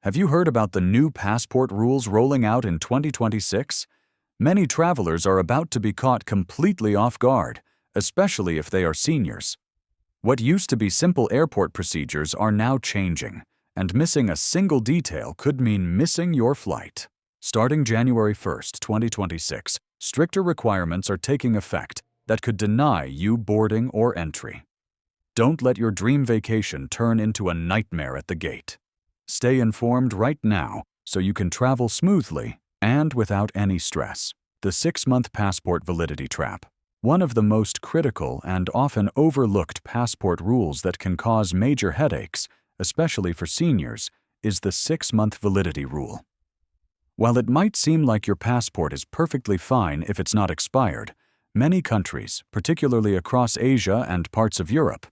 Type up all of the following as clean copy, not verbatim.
Have you heard about the new passport rules rolling out in 2026? Many travelers are about to be caught completely off guard, especially if they are seniors. What used to be simple airport procedures are now changing, and missing a single detail could mean missing your flight. Starting January 1st, 2026, stricter requirements are taking effect that could deny you boarding or entry. Don't let your dream vacation turn into a nightmare at the gate. Stay informed right now so you can travel smoothly and without any stress. The 6-month passport validity trap. One of the most critical and often overlooked passport rules that can cause major headaches, especially for seniors, is the 6-month validity rule. While it might seem like your passport is perfectly fine if it's not expired, many countries, particularly across Asia and parts of Europe,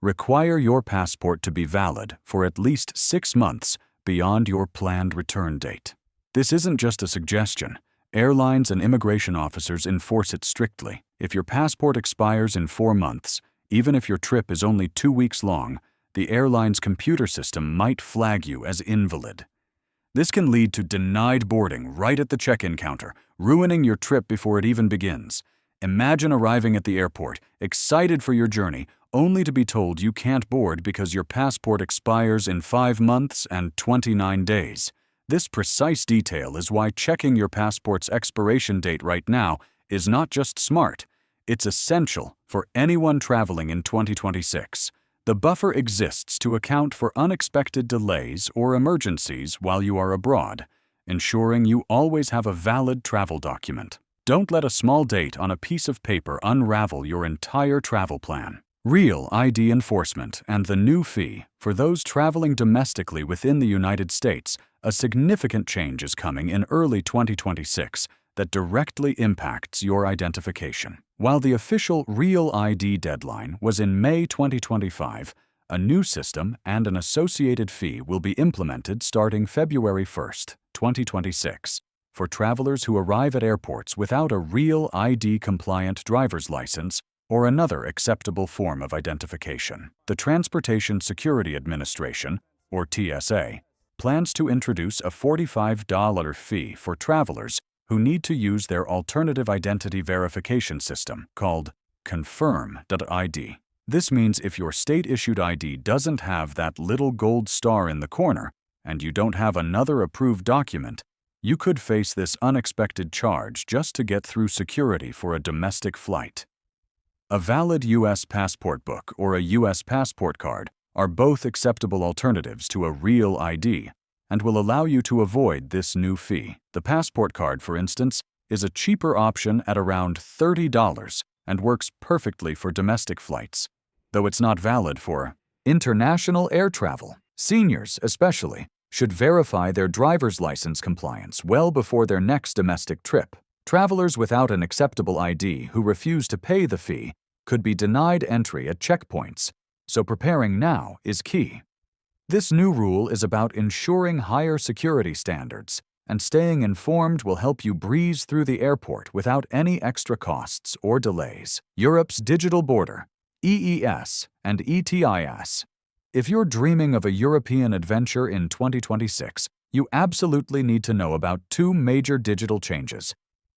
require your passport to be valid for at least 6 months beyond your planned return date. This isn't just a suggestion. Airlines and immigration officers enforce it strictly. If your passport expires in 4 months, even if your trip is only 2 weeks long, the airline's computer system might flag you as invalid. This can lead to denied boarding right at the check-in counter, ruining your trip before it even begins. Imagine arriving at the airport, excited for your journey, only to be told you can't board because your passport expires in 5 months and 29 days. This precise detail is why checking your passport's expiration date right now is not just smart, it's essential for anyone traveling in 2026. The buffer exists to account for unexpected delays or emergencies while you are abroad, ensuring you always have a valid travel document. Don't let a small date on a piece of paper unravel your entire travel plan. Real ID enforcement and the new fee for those traveling domestically within the United States. A significant change is coming in early 2026 that directly impacts your identification. While the official Real ID deadline was in May 2025, a new system and an associated fee will be implemented starting February 1st, 2026, for travelers who arrive at airports without a Real ID-compliant driver's license or another acceptable form of identification. The Transportation Security Administration, or TSA, plans to introduce a $45 fee for travelers who need to use their alternative identity verification system called Confirm.ID. This means if your state-issued ID doesn't have that little gold star in the corner and you don't have another approved document, you could face this unexpected charge just to get through security for a domestic flight. A valid U.S. passport book or a U.S. passport card are both acceptable alternatives to a Real ID and will allow you to avoid this new fee. The passport card, for instance, is a cheaper option at around $30 and works perfectly for domestic flights, though it's not valid for international air travel. Seniors, especially, should verify their driver's license compliance well before their next domestic trip. Travelers without an acceptable ID who refuse to pay the fee could be denied entry at checkpoints, so preparing now is key. This new rule is about ensuring higher security standards, and staying informed will help you breeze through the airport without any extra costs or delays. Europe's digital border, EES and ETIAS. If you're dreaming of a European adventure in 2026, you absolutely need to know about 2 major digital changes: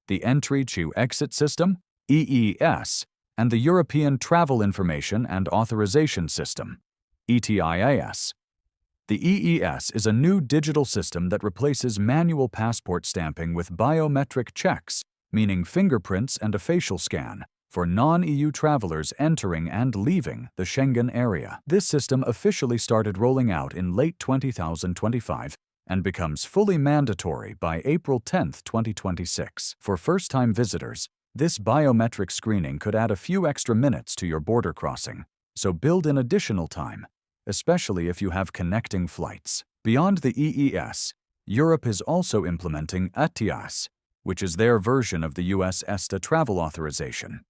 the Entry-to-Exit System, EES, and the European Travel Information and Authorization System, ETIAS. The EES is a new digital system that replaces manual passport stamping with biometric checks, meaning fingerprints and a facial scan, for non-EU travelers entering and leaving the Schengen area. This system officially started rolling out in late 2025 and becomes fully mandatory by April 10, 2026. For first-time visitors, this biometric screening could add a few extra minutes to your border crossing, so build in additional time, especially if you have connecting flights. Beyond the EES, Europe is also implementing ETIAS, which is their version of the US ESTA travel authorization.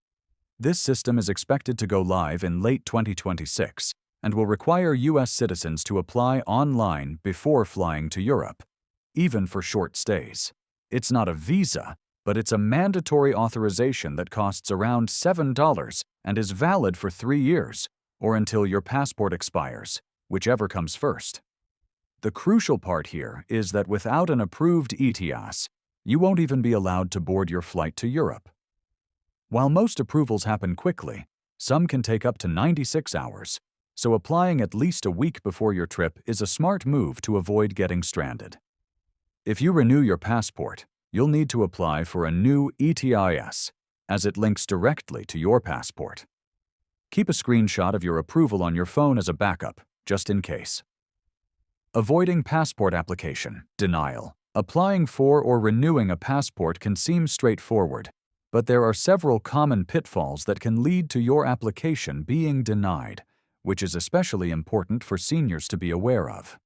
This system is expected to go live in late 2026 and will require US citizens to apply online before flying to Europe, even for short stays. It's not a visa, but it's a mandatory authorization that costs around $7 and is valid for 3 years, or until your passport expires, whichever comes first. The crucial part here is that without an approved ETIAS, you won't even be allowed to board your flight to Europe. While most approvals happen quickly, some can take up to 96 hours, so applying at least a week before your trip is a smart move to avoid getting stranded. If you renew your passport, you'll need to apply for a new ETIAS, as it links directly to your passport. Keep a screenshot of your approval on your phone as a backup, just in case. Avoiding passport application denial. Applying for or renewing a passport can seem straightforward, but there are several common pitfalls that can lead to your application being denied, which is especially important for seniors to be aware of.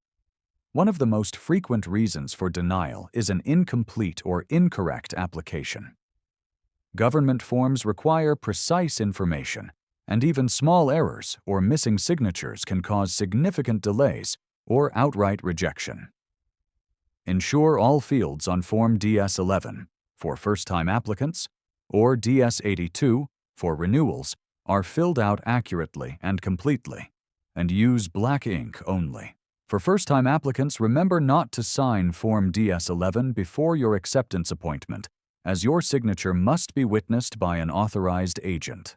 One of the most frequent reasons for denial is an incomplete or incorrect application. Government forms require precise information, and even small errors or missing signatures can cause significant delays or outright rejection. Ensure all fields on Form DS-11 for first-time applicants or DS-82 for renewals are filled out accurately and completely, and use black ink only. For first-time applicants, remember not to sign Form DS-11 before your acceptance appointment, as your signature must be witnessed by an authorized agent.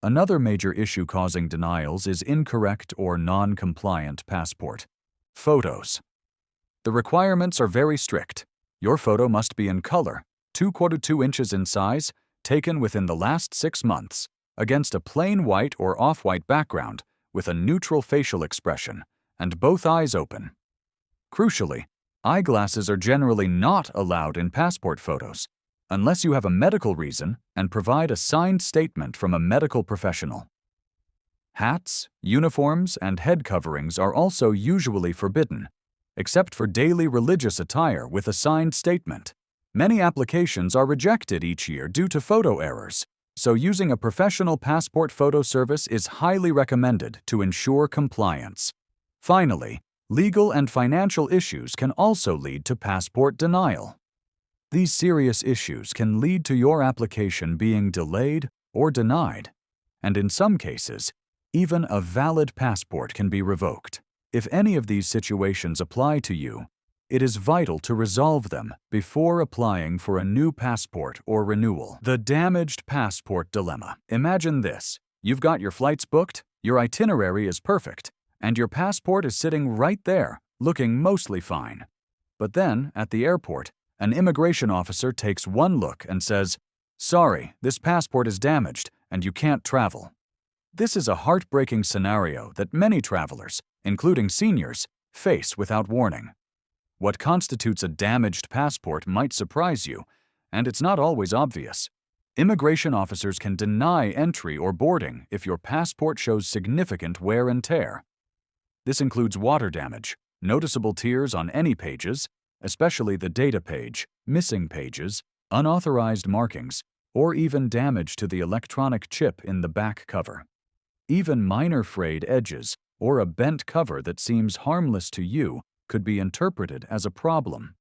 Another major issue causing denials is incorrect or non-compliant passport. Photos. The requirements are very strict. Your photo must be in color, 2x2 inches in size, taken within the last 6 months, against a plain white or off-white background with a neutral facial expression, and both eyes open. Crucially, eyeglasses are generally not allowed in passport photos, unless you have a medical reason and provide a signed statement from a medical professional. Hats, uniforms, and head coverings are also usually forbidden, except for daily religious attire with a signed statement. Many applications are rejected each year due to photo errors, so using a professional passport photo service is highly recommended to ensure compliance. Finally, legal and financial issues can also lead to passport denial. These serious issues can lead to your application being delayed or denied, and in some cases, even a valid passport can be revoked. If any of these situations apply to you, it is vital to resolve them before applying for a new passport or renewal. The damaged passport dilemma. Imagine this. You've got your flights booked, your itinerary is perfect, and your passport is sitting right there, looking mostly fine. But then, at the airport, an immigration officer takes one look and says, "Sorry, this passport is damaged and you can't travel." This is a heartbreaking scenario that many travelers, including seniors, face without warning. What constitutes a damaged passport might surprise you, and it's not always obvious. Immigration officers can deny entry or boarding if your passport shows significant wear and tear. This includes water damage, noticeable tears on any pages, especially the data page, missing pages, unauthorized markings, or even damage to the electronic chip in the back cover. Even minor frayed edges or a bent cover that seems harmless to you could be interpreted as a problem.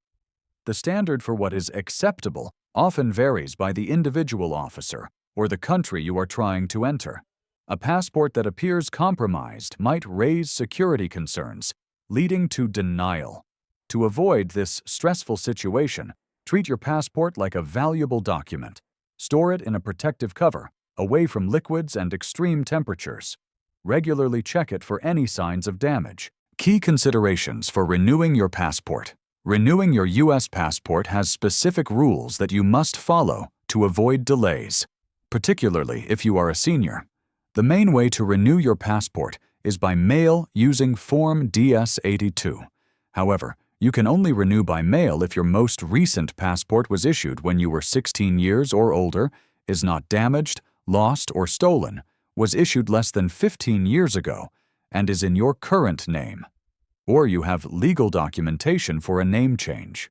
The standard for what is acceptable often varies by the individual officer or the country you are trying to enter. A passport that appears compromised might raise security concerns, leading to denial. To avoid this stressful situation, treat your passport like a valuable document. Store it in a protective cover, away from liquids and extreme temperatures. Regularly check it for any signs of damage. Key considerations for renewing your passport. Renewing your U.S. passport has specific rules that you must follow to avoid delays, particularly if you are a senior. The main way to renew your passport is by mail using Form DS-82. However, you can only renew by mail if your most recent passport was issued when you were 16 years or older, is not damaged, lost, or stolen, was issued less than 15 years ago, and is in your current name, or you have legal documentation for a name change.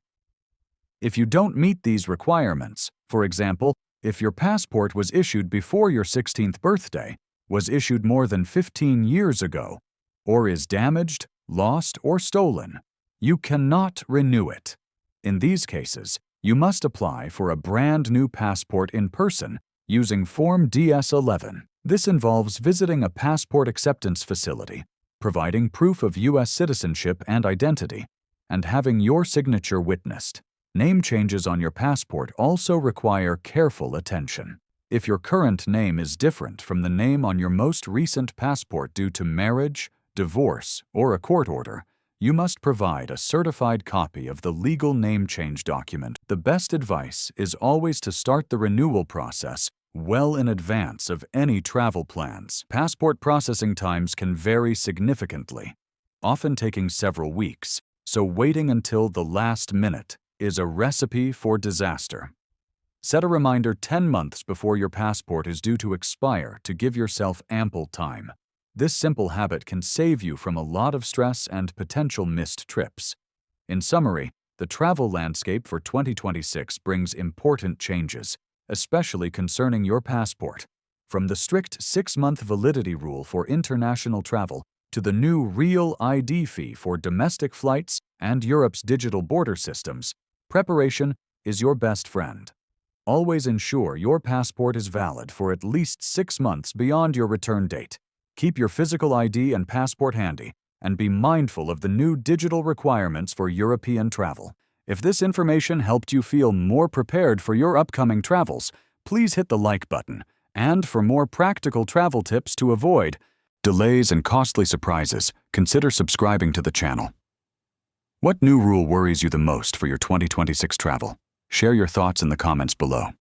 If you don't meet these requirements, for example, if your passport was issued before your 16th birthday, was issued more than 15 years ago, or is damaged, lost, or stolen, you cannot renew it. In these cases, you must apply for a brand new passport in person using Form DS-11. This involves visiting a passport acceptance facility, providing proof of U.S. citizenship and identity, and having your signature witnessed. Name changes on your passport also require careful attention. If your current name is different from the name on your most recent passport due to marriage, divorce, or a court order, you must provide a certified copy of the legal name change document. The best advice is always to start the renewal process well in advance of any travel plans. Passport processing times can vary significantly, often taking several weeks, so waiting until the last minute is a recipe for disaster. Set a reminder 10 months before your passport is due to expire to give yourself ample time. This simple habit can save you from a lot of stress and potential missed trips. In summary, the travel landscape for 2026 brings important changes, especially concerning your passport. From the strict 6-month validity rule for international travel to the new Real ID fee for domestic flights and Europe's digital border systems, preparation is your best friend. Always ensure your passport is valid for at least 6 months beyond your return date. Keep your physical ID and passport handy, and be mindful of the new digital requirements for European travel. If this information helped you feel more prepared for your upcoming travels, please hit the like button. And for more practical travel tips to avoid delays and costly surprises, consider subscribing to the channel. What new rule worries you the most for your 2026 travel? Share your thoughts in the comments below.